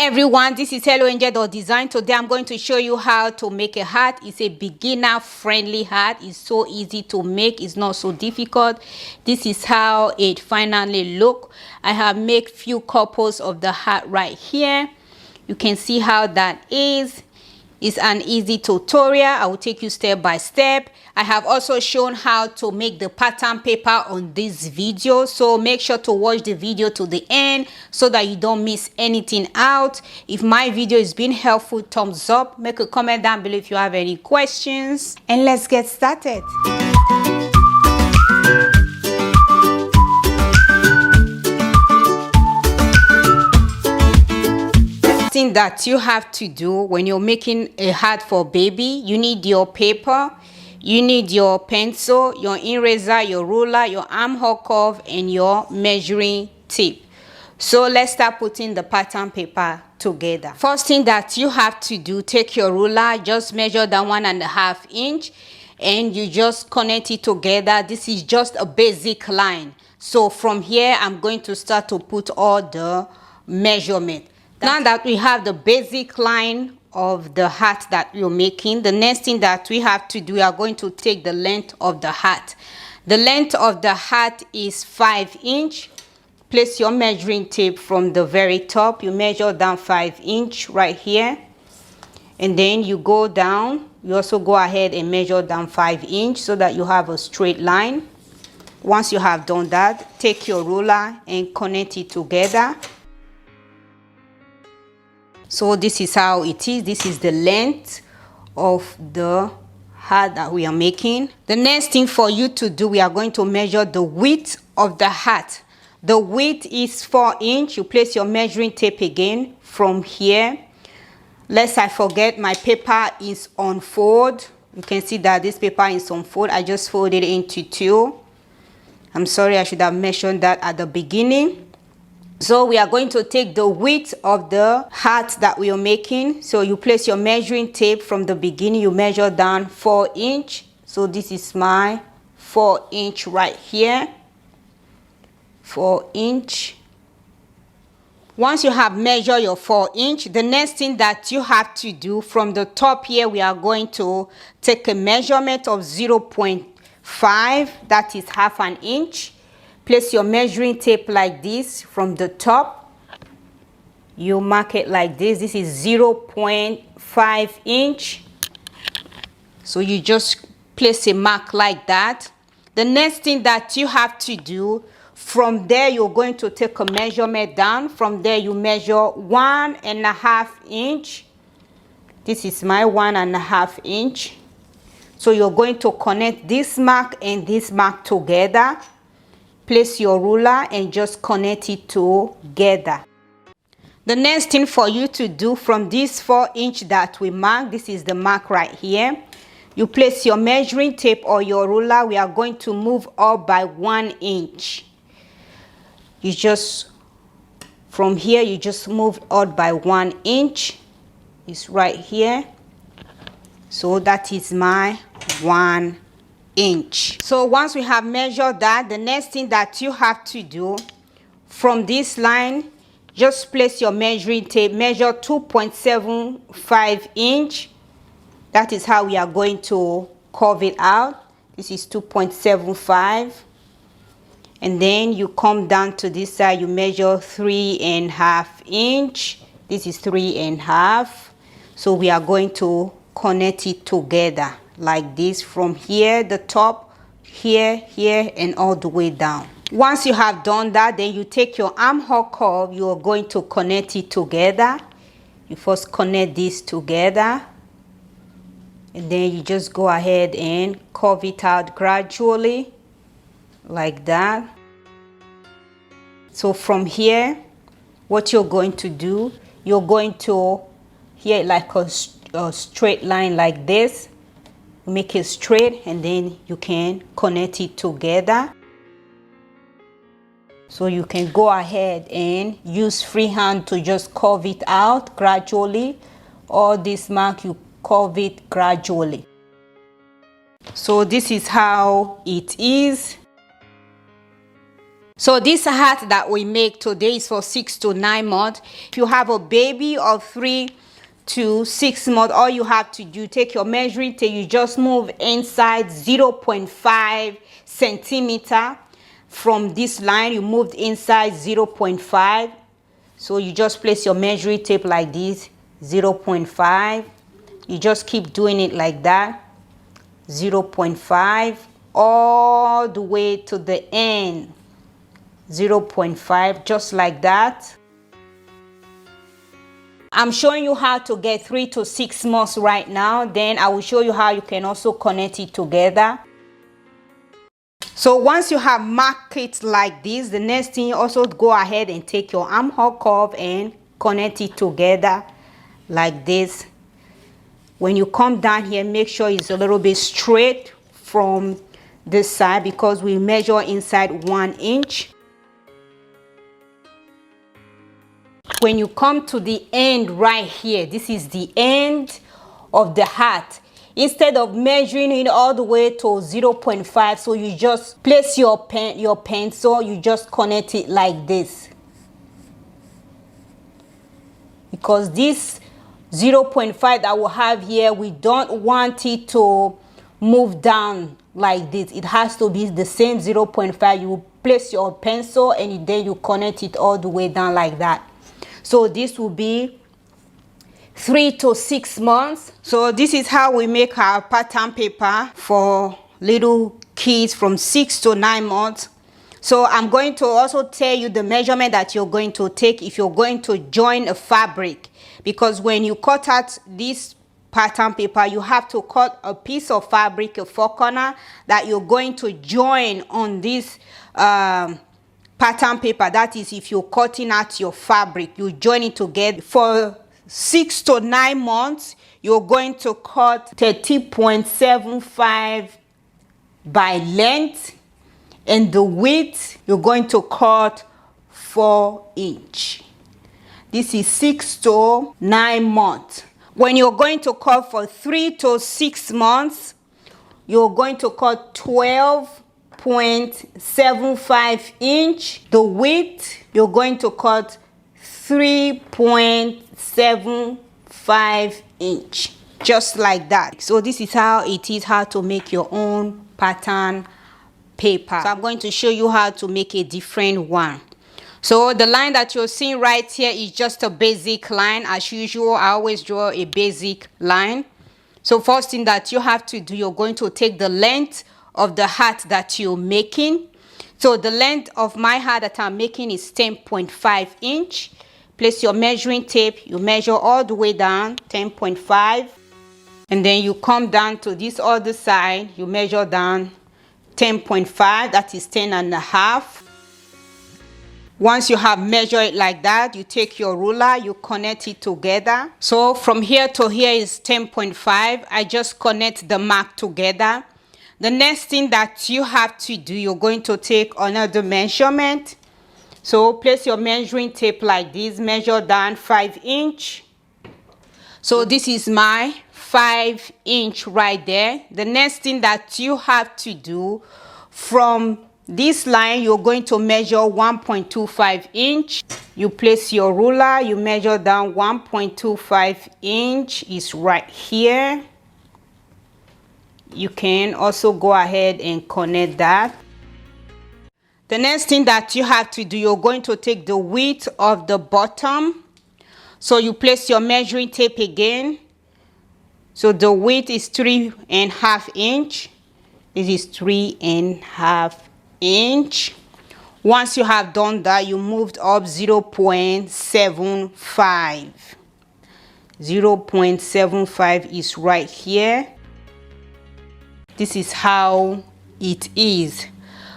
Everyone, this is Helloangel.design. Today I'm going to show you how to make a hat. It's a beginner friendly hat. It's so easy to make. It's not so difficult. This is how it finally look. I have made few couples of the hat right here. You can see how that is. It's an easy tutorial. I will take you step by step. I have also shown how to make the pattern paper on this video, so make sure to watch the video to the end so that you don't miss anything out. If my video has been helpful, thumbs up, make a comment down below if you have any questions, and let's get started. That you have to do when you're making a hat for baby, you need your paper, you need your pencil, your eraser, your ruler, your armhole curve, and your measuring tape. So let's start putting the pattern paper together. First thing that you have to do, take your ruler, just measure that 1.5 inch, and you just connect it together. This is just a basic line. So from here I'm going to start to put all the measurement. Now that we have the basic line of the hat that we're making, the next thing that we have to do, we are going to take the length of the hat. The length of the hat is 5 inch. Place your measuring tape from the very top. You measure down 5 inch right here. And then you go down. You also go ahead and measure down 5 inch so that you have a straight line. Once you have done that, take your ruler and connect it together. So this is how it is. This is the length of the hat that we are making. The next thing for you to do, we are going to measure the width of the hat. The width is 4 inch. You place your measuring tape again from here. Lest I forget, my paper is on fold. You can see that this paper is on fold. I just folded it into 2. I'm sorry, I should have mentioned that at the beginning. So we are going to take the width of the hat that we are making. So you place your measuring tape from the beginning. You measure down 4 inch. So this is my 4 inch right here. 4 inch. Once you have measured your 4 inch, the next thing that you have to do, from the top here, we are going to take a measurement of 0.5. That is half an inch. Place your measuring tape like this from the top. You mark it like this. This is 0.5 inch. So you just place a mark like that. The next thing that you have to do, from there you're going to take a measurement down. From there you measure 1.5 inch. This is my 1.5 inch. So you're going to connect this mark and this mark together. Place your ruler and just connect it together. The next thing for you to do, from this 4 inch that we mark, this is the mark right here. You place your measuring tape or your ruler. We are going to move up by 1 inch. You just, from here, you just move out by 1 inch. It's right here. So that is my 1 inch. So once we have measured that, the next thing that you have to do, from this line, just place your measuring tape, measure 2.75 inch. That is how we are going to curve it out. This is 2.75. And then you come down to this side, you measure 3.5 inch. This is 3.5. So we are going to connect it together like this, from here, the top, here, and all the way down. Once you have done that, then you take your armhole curve. You are going to connect it together. You first connect this together, and then you just go ahead and curve it out gradually like that. So from here, what you're going to do, you're going to here like a straight line like this. Make it straight, and then you can connect it together. So you can go ahead and use freehand to just curve it out gradually. All this mark, you curve it gradually. So this is how it is. So this hat that we make today is for 6 to 9 months. If you have a baby of 3 to 6 months, all you have to do, take your measuring tape, you just move inside 0.5 centimeter from this line. You moved inside 0.5. So you just place your measuring tape like this, 0.5. You just keep doing it like that, 0.5, all the way to the end, 0.5, just like that. I'm showing you how to get 3 to 6 months right now. Then I will show you how you can also connect it together. So once you have marked it like this, the next thing, you also go ahead and take your armhole curve and connect it together like this. When you come down here, make sure it's a little bit straight from this side, because we measure inside 1 inch. When you come to the end right here, this is the end of the hat. Instead of measuring it all the way to 0.5, so you just place your pencil, you just connect it like this. Because this 0.5 that we have here, we don't want it to move down like this. It has to be the same 0.5. You place your pencil and then you connect it all the way down like that. So this will be 3 to 6 months. So this is how we make our pattern paper for little kids from 6 to 9 months. So I'm going to also tell you the measurement that you're going to take if you're going to join a fabric, because when you cut out this pattern paper, you have to cut a piece of fabric, a 4 corner, that you're going to join on this pattern paper. That is, if you're cutting out your fabric, you join it together. For 6 to 9 months, you're going to cut 30.75 by length, and the width you're going to cut 4 inch. This is 6 to 9 months. When you're going to cut for 3 to 6 months, you're going to cut 12.75 inch. The width you're going to cut 3.75 inch, just like that. So this is how it is, how to make your own pattern paper. So I'm going to show you how to make a different one. So the line that you're seeing right here is just a basic line. As usual, I always draw a basic line. So first thing that you have to do, you're going to take the length of the hat that you're making. So the length of my hat that I'm making is 10.5 inch. Place your measuring tape, you measure all the way down, 10.5. And then you come down to this other side, you measure down 10.5, that is 10.5. Once you have measured it like that, you take your ruler, you connect it together. So from here to here is 10.5. I just connect the mark together. The next thing that you have to do, you're going to take another measurement. So place your measuring tape like this, measure down 5 inch. So this is my 5 inch right there. The next thing that you have to do, from this line, you're going to measure 1.25 inch. You place your ruler, you measure down 1.25 inch is right here. You can also go ahead and connect that. The next thing that you have to do, you're going to take the width of the bottom. So you place your measuring tape again. So the width is 3.5 inch. This is 3.5 inch. Once you have done that, you moved up 0.75. 0.75 is right here. This is how it is.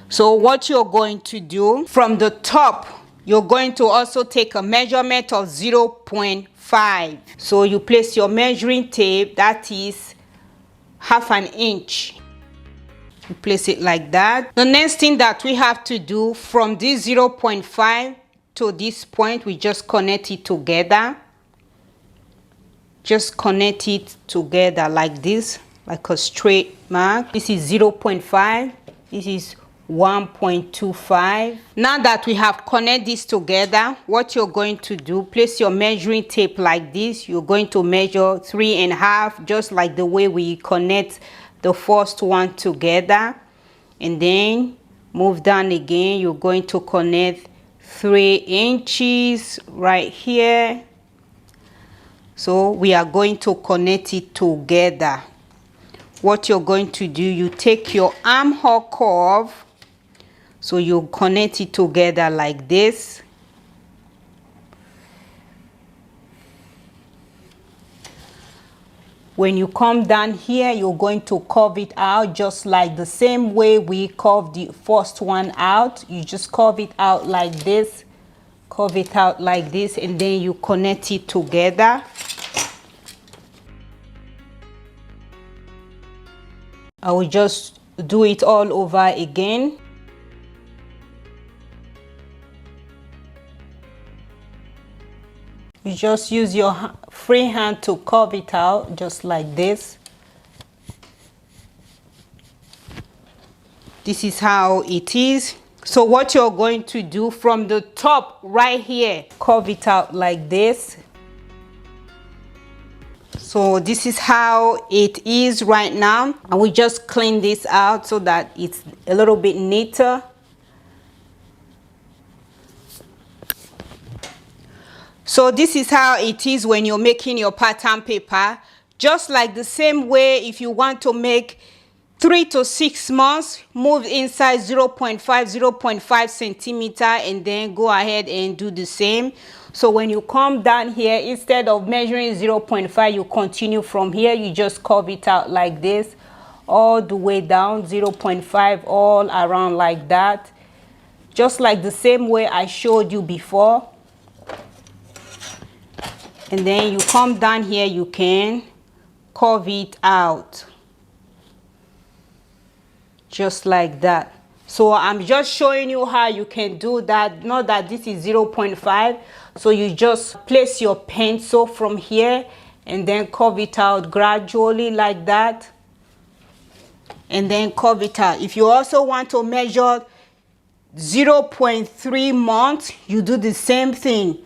So what you're going to do, from the top, you're going to also take a measurement of 0.5. So you place your measuring tape, that is 1/2 inch. You place it like that. The next thing that we have to do, from this 0.5 to this point, we just connect it together. Just connect it together like this, like a straight mark. This is 0.5. This is 1.25. Now that we have connected this together, what you're going to do, place your measuring tape like this. You're going to measure 3.5, just like the way we connect the first one together, and then move down again. You're going to connect 3 inches right here. So we are going to connect it together. What you're going to do, you take your armhole curve, so you connect it together like this. When you come down here, you're going to curve it out just like the same way we curved the first one out. You just curve it out like this, curve it out like this, and then you connect it together. I will just do it all over again. You just use your free hand to curve it out just like this. This is how it is. So what you're going to do from the top right here, curve it out like this. So this is how it is right now. And we just clean this out so that it's a little bit neater. So this is how it is when you're making your pattern paper. Just like the same way, if you want to make 3 to 6 months, move inside 0.5 centimeter, and then go ahead and do the same. So when you come down here, instead of measuring 0.5, you continue from here. You just curve it out like this, all the way down, 0.5 all around like that. Just like the same way I showed you before. And then you come down here, you can curve it out just like that. So I'm just showing you how you can do that. Not that this is 0.5. So you just place your pencil from here and then curve it out gradually like that, and then curve it out. If you also want to measure 0.3 months, you do the same thing.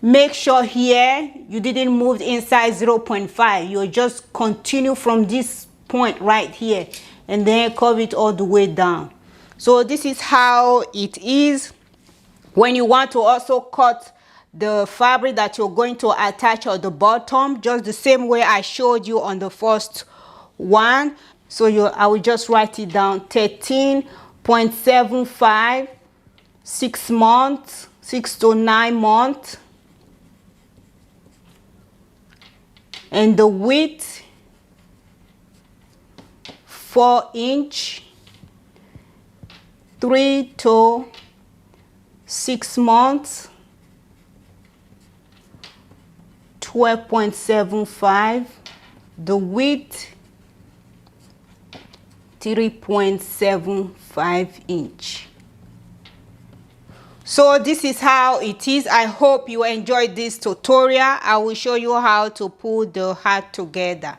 Make sure here you didn't move inside 0.5. You just continue from this point right here and then curve it all the way down. So this is how it is. When you want to also cut the fabric that you're going to attach at the bottom, just the same way I showed you on the first one. So I will just write it down, 13.75, 6 months, 6 to 9 months. And the width, 4 inch, 3 to 6 months, 12.75. The width, 3.75 inch. So this is how it is. I hope you enjoyed this tutorial. I will show you how to put the hat together.